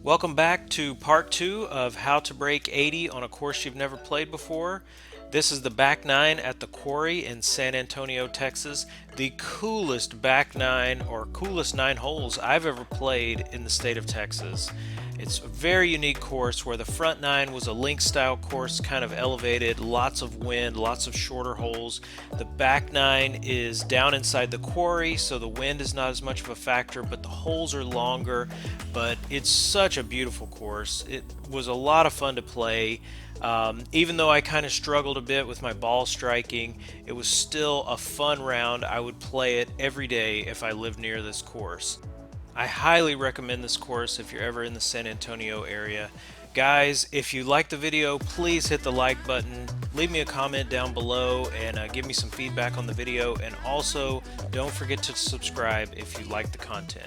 Welcome back to part 2 of how to break 80 on a course you've never played before. This is the back 9 at the Quarry in San Antonio, Texas. The coolest back 9 or coolest 9 holes I've ever played in the state of Texas. It's a very unique course where the front 9 was a link style course, kind of elevated, lots of wind, lots of shorter holes. The back 9 is down inside the quarry, so the wind is not as much of a factor, but the holes are longer. But it's such a beautiful course. It was a lot of fun to play. Even though I kind of struggled a bit with my ball striking, it was still a fun round. I would play it every day if I lived near this course. I highly recommend this course if you're ever in the San Antonio area. Guys, if you liked the video, please hit the like button, leave me a comment down below, and give me some feedback on the video. And also, don't forget to subscribe if you like the content.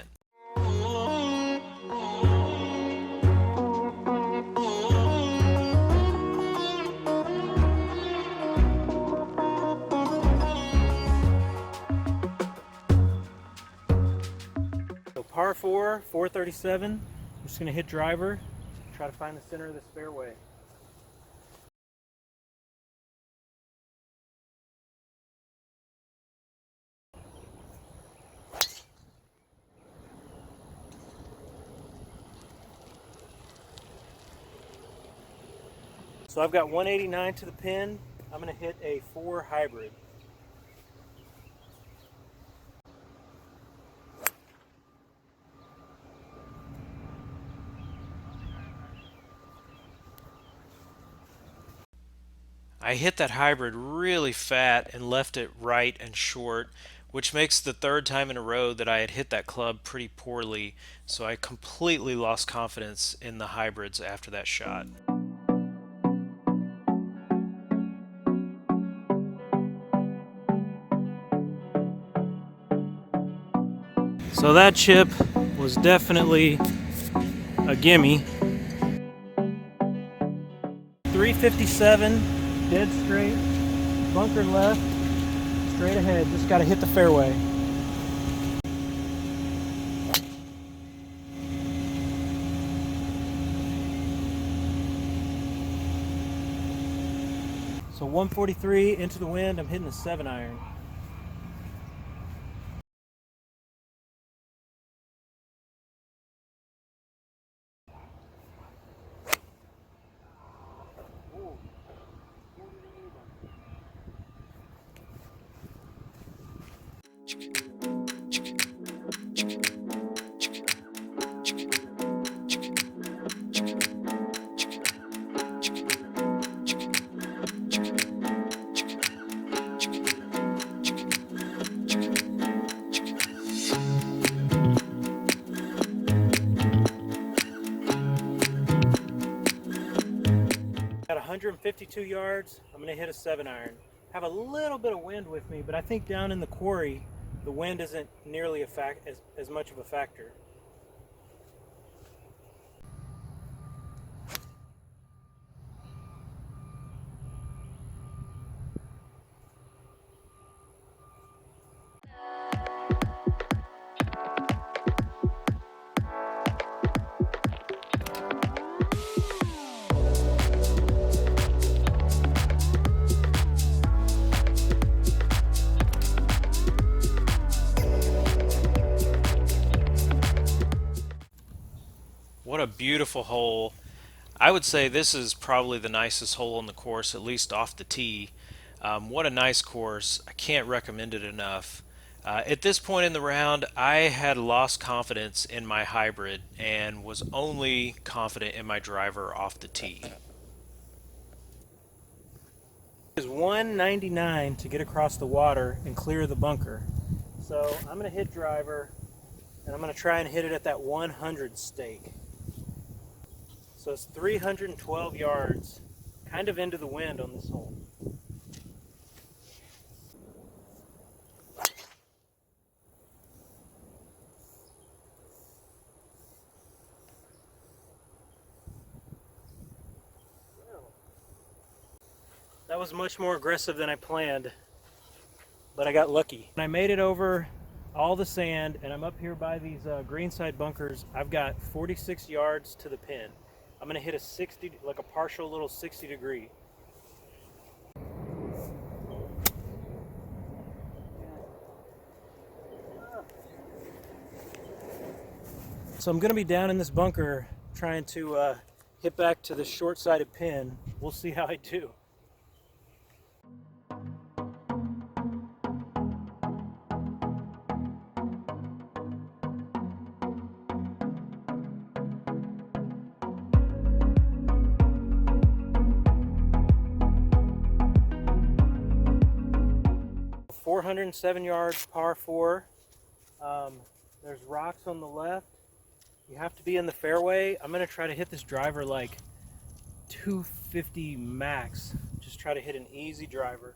Par 4, 437. I'm just going to hit driver, try to find the center of this fairway. So I've got 189 to the pin. I'm going to hit a 4 hybrid. I hit that hybrid really fat and left it right and short, which makes the third time in a row that I had hit that club pretty poorly, so I completely lost confidence in the hybrids after that shot. So that chip was definitely a gimme. 357, dead straight, bunker left, straight ahead, just got to hit the fairway. So 143 into the wind, I'm hitting a 7 iron. Got 152 yards. I'm going to hit a 7 iron. Have a little bit of wind with me, but I think down in the quarry, the wind isn't nearly as much of a factor. What a beautiful hole. I would say this is probably the nicest hole on the course, at least off the tee. What a nice course. I can't recommend it enough. At this point in the round, I had lost confidence in my hybrid and was only confident in my driver off the tee. It is 199 to get across the water and clear the bunker. So I'm going to hit driver, and I'm going to try and hit it at that 100 stake. So it's 312 yards, kind of into the wind on this hole. That was much more aggressive than I planned. but I got lucky. When I made it over all the sand and I'm up here by these greenside bunkers, I've got 46 yards to the pin. I'm gonna hit a 60, like a partial little 60 degree. So I'm gonna be down in this bunker trying to hit back to the short-sided pin. We'll see how I do. .407 yards, par 4. There's rocks on the left. You have to be in the fairway. I'm going to try to hit this driver like 250 max. Just try to hit an easy driver.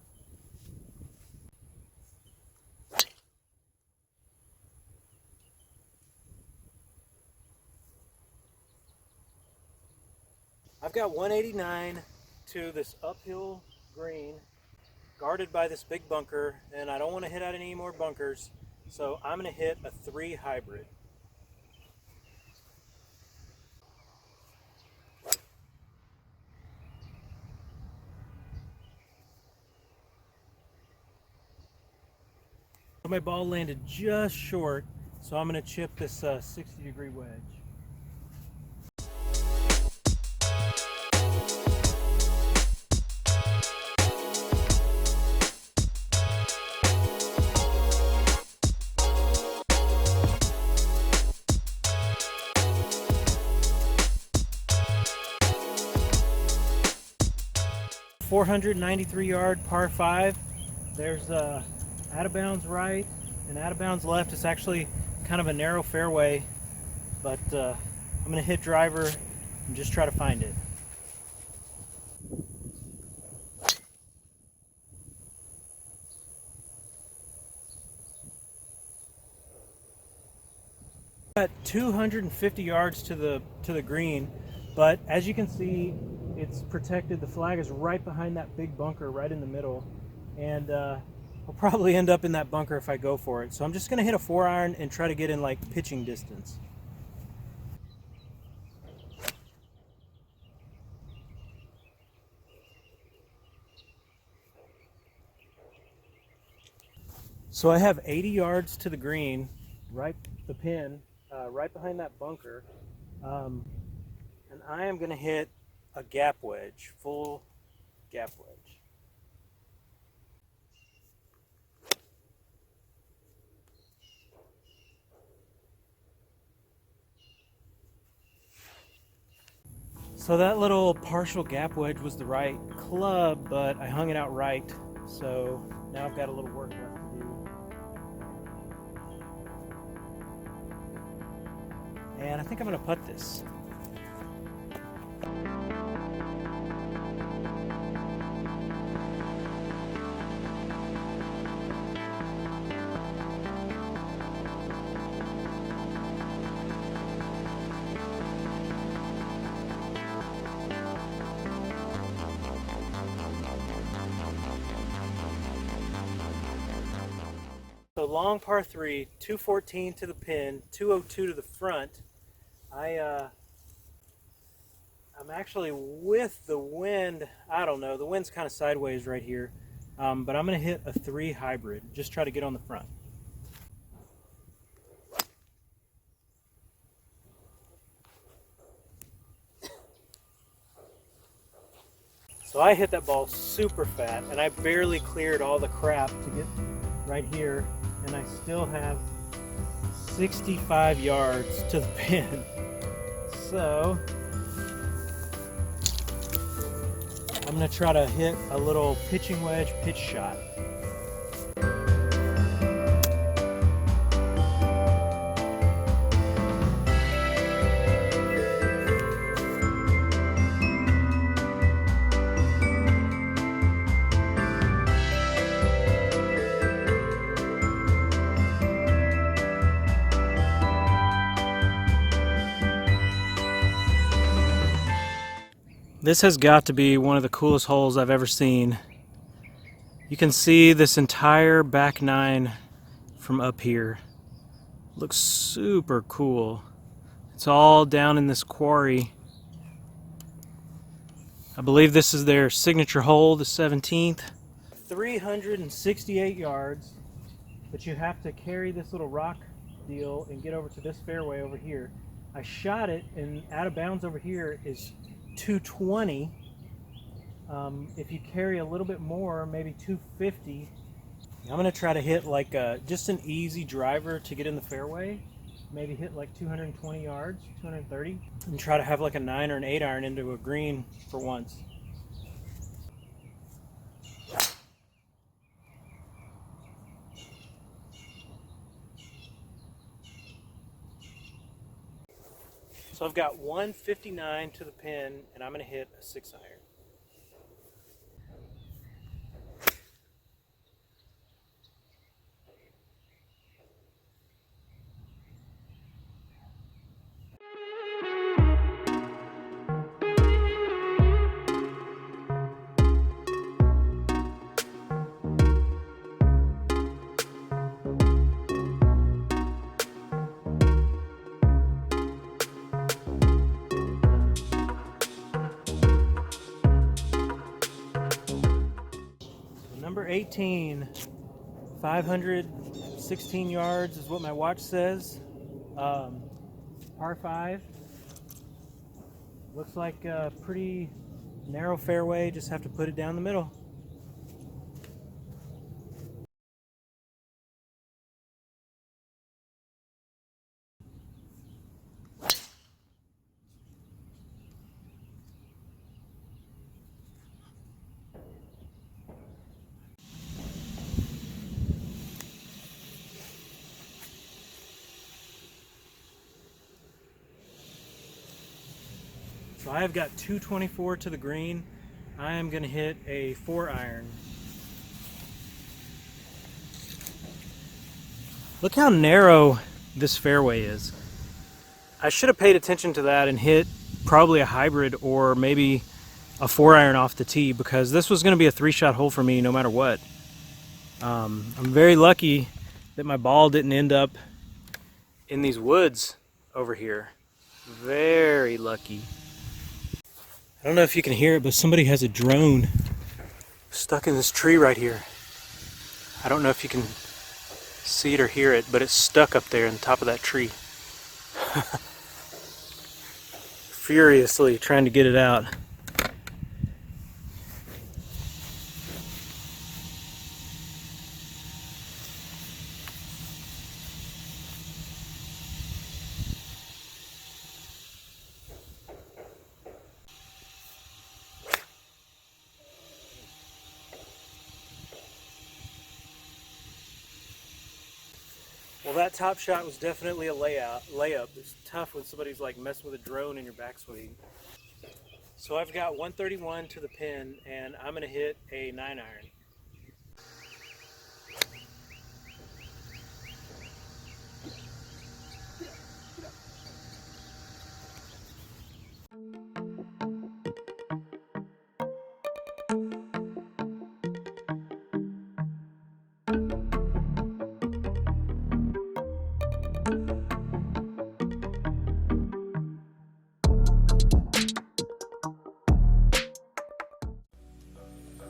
I've got 189 to this uphill green, guarded by this big bunker, and I don't want to hit out any more bunkers, so I'm going to hit a 3 hybrid. My ball landed just short, so I'm going to chip this 60-degree wedge. .493 yard par 5. There's out of bounds right and out of bounds left. It's actually kind of a narrow fairway, but I'm going to hit driver and just try to find it. Got 250 yards to the green, but as you can see, it's protected. The flag is right behind that big bunker right in the middle, and I'll probably end up in that bunker if I go for it. So I'm just going to hit a 4-iron and try to get in like pitching distance. So I have 80 yards to the green, right the pin, right behind that bunker, and I am going to hit a gap wedge, full gap wedge. So that little partial gap wedge was the right club, but I hung it out right, so now I've got a little work left to do. And I think I'm going to putt this. So long par 3, 214 to the pin, 202 to the front. I'm actually with the wind. I don't know, the wind's kind of sideways right here, but I'm going to hit a 3 hybrid. Just try to get on the front. So I hit that ball super fat, and I barely cleared all the crap to get right here, and I still have 65 yards to the pin. So I'm going to try to hit a little pitching wedge pitch shot. This has got to be one of the coolest holes I've ever seen. You can see this entire back nine from up here. Looks super cool. It's all down in this quarry. I believe this is their signature hole, the 17th. 368 yards, but you have to carry this little rock deal and get over to this fairway over here. I shot it, and out of bounds over here is 220. If you carry a little bit more, maybe 250. I'm gonna try to hit like just an easy driver to get in the fairway. Maybe hit like 220 yards, 230, and try to have like a 9 or an 8 iron into a green for once. So I've got 159 to the pin, and I'm gonna hit a 6 iron. Number 18, 516 yards is what my watch says. Par 5. Looks like a pretty narrow fairway, just have to put it down the middle. So I have got 224 to the green. I am going to hit a 4 iron. Look how narrow this fairway is. I should have paid attention to that and hit probably a hybrid or maybe a 4 iron off the tee, because this was going to be a 3-shot hole for me no matter what. I'm very lucky that my ball didn't end up in these woods over here. Very lucky. I don't know if you can hear it, but somebody has a drone stuck in this tree right here. I don't know if you can see it or hear it, but it's stuck up there in the top of that tree. Furiously trying to get it out. Well, that top shot was definitely a layup. It's tough when somebody's like messing with a drone in your backswing. So I've got 131 to the pin, and I'm going to hit a 9 iron.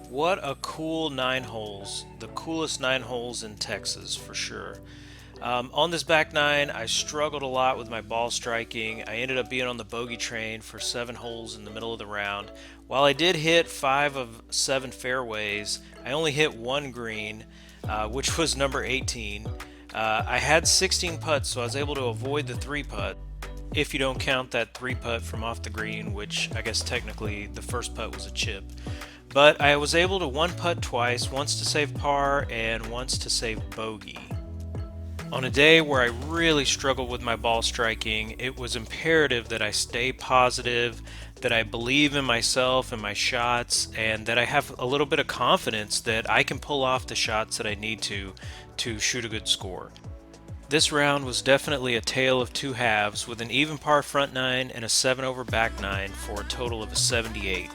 What a cool 9 holes. The coolest 9 holes in Texas for sure. On this back 9, I struggled a lot with my ball striking. I ended up being on the bogey train for 7 holes in the middle of the round. While I did hit 5 of 7 fairways, I only hit 1 green, which was number 18. I had 16 putts, so I was able to avoid the 3 putt. If you don't count that 3 putt from off the green, which I guess technically the first putt was a chip. But I was able to 1 putt twice, once to save par and once to save bogey. On a day where I really struggled with my ball striking, it was imperative that I stay positive, that I believe in myself and my shots, and that I have a little bit of confidence that I can pull off the shots that I need to shoot a good score. This round was definitely a tale of 2 halves, with an even par front 9 and a 7 over back 9 for a total of a 78.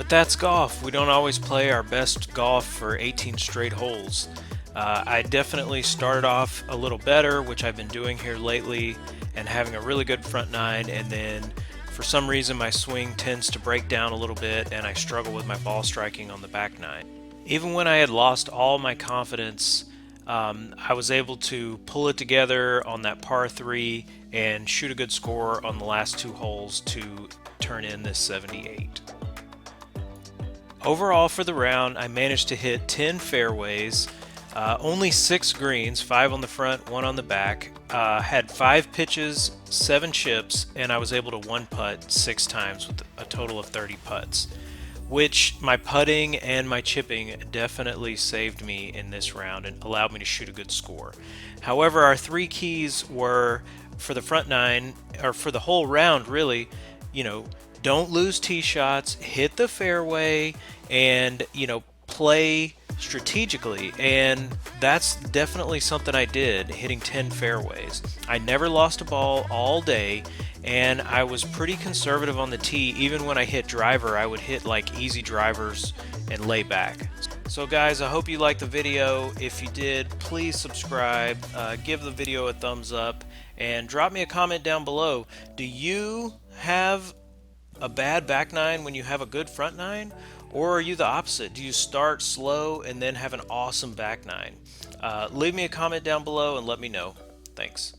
But that's golf. We don't always play our best golf for 18 straight holes. I definitely started off a little better, which I've been doing here lately, and having a really good front nine, and then for some reason my swing tends to break down a little bit and I struggle with my ball striking on the back nine. Even when I had lost all my confidence, I was able to pull it together on that par 3 and shoot a good score on the last 2 holes to turn in this 78. Overall for the round, I managed to hit 10 fairways, only 6 greens, 5 on the front, 1 on the back, had 5 pitches, 7 chips, and I was able to 1-putt 6 times with a total of 30 putts, which my putting and my chipping definitely saved me in this round and allowed me to shoot a good score. However, our 3 keys were for the front nine, or for the whole round really, don't lose tee shots, hit the fairway, and play strategically. And that's definitely something I did, hitting 10 fairways. I never lost a ball all day, and I was pretty conservative on the tee. Even when I hit driver, I would hit like easy drivers and lay back. So guys, I hope you liked the video. If you did, please subscribe, give the video a thumbs up, and drop me a comment down below. Do you have a bad back nine when you have a good front nine? Or are you the opposite? Do you start slow and then have an awesome back nine? Leave me a comment down below and let me know. Thanks.